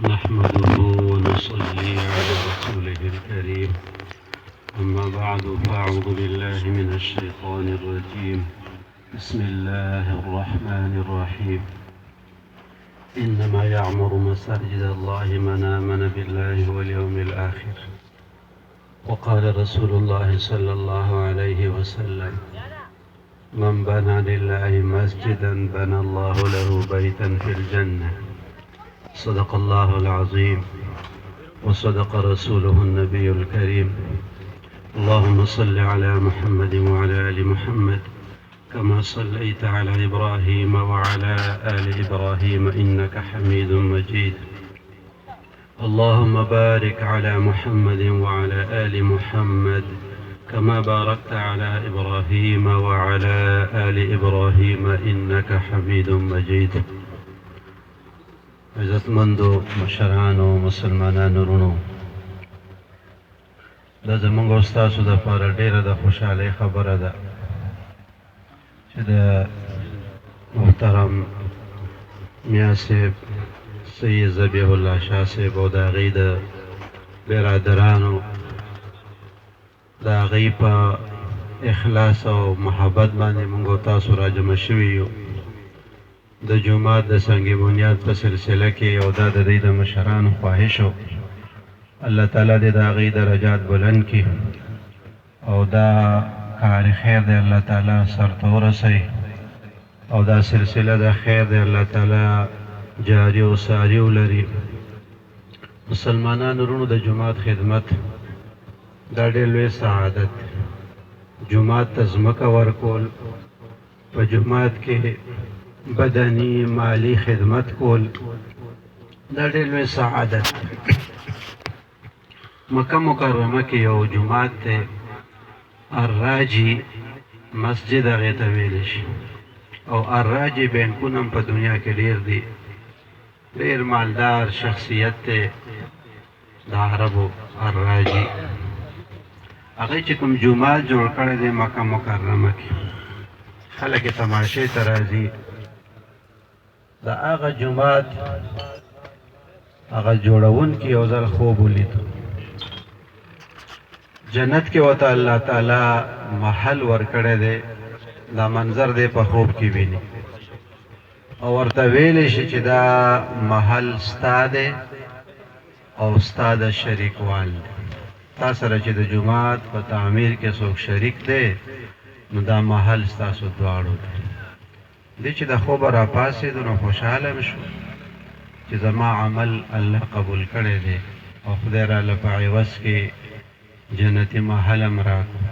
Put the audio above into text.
نحمده ونصلي على رسوله الكريم. أما بعد فأعوذ بالله من الشيطان الرجيم. بسم الله الرحمن الرحيم. إنما يعمر مساجد الله من آمن بالله واليوم الآخر. وقال رسول الله صلى الله عليه وسلم: من بنى لله مسجدا بنى الله له بيتا في الجنة. صدق الله العظيم وصدق رسوله النبي الكريم. اللهم صل على محمد وعلى آل محمد كما صليت على إبراهيم وعلى آل إبراهيم إنك حميد مجيد. اللهم بارك على محمد وعلى آل محمد كما باركت على إبراهيم وعلى آل إبراهيم إنك حميد مجيد. عزتمندو مشرانو مسلمانانو رونو، دا زمونږ او ستاسو دپاره ډېره د خوشحالۍ خبره ده چې د محترم میا صاحب سید ذبیح الله شاه صاحب او د هغې د برادرانو د هغې په اخلاص او محبت باندې موږ او تاسو راجمع شوي یو د جومات د سنگ بنیاد په سلسله کې. او دا د دوی د مشرانو خواهش و، الله تعالی دې د هغې درجات بلند کړي او دا کار خیر دی الله تعالی سرته ورسوي او دا سلسله د خیر دی الله تعالی جاری او ساری ولري. مسلمانانو رونو، د جومات خدمت دا ډېر لوی سعادت. جومات ته ځمکه ورکول، په جومات کې بدني مالی خدمت کول، دا ډېر لوی سعادت. مکه مکرمه کې یو جومات دی، الراجي مسجد هغې ته ویلی شي، او الراجي بینکونه هم په دنیا کې ډېر دي. ډېر مالدار شخصیت دی د عربو الراجي. هغې چې کوم جومات جوړ کړی دی مکه مکرمه کې، خلک یې تماشې ته راځي. د هغه جومات هغه جوړونکي یو ځل خوب ولید، جنت کې ورته الله تعالی محل ورکړی دی، دا منظر دی په خوب کې ویني او ورته ویلی شي چې دا محل ستا دی او ستا د شریکوال دی. تا سره چې د جومات په تعمیر کې څوک شریک دی نو دا محل ستاسو دواړو دی. دی چې د خوبه راپاڅېدو نو خوشحاله م شو چې زما عمل الله قبول کړی دی او خدای راله په عوض کې جنتي محل هم راکړو.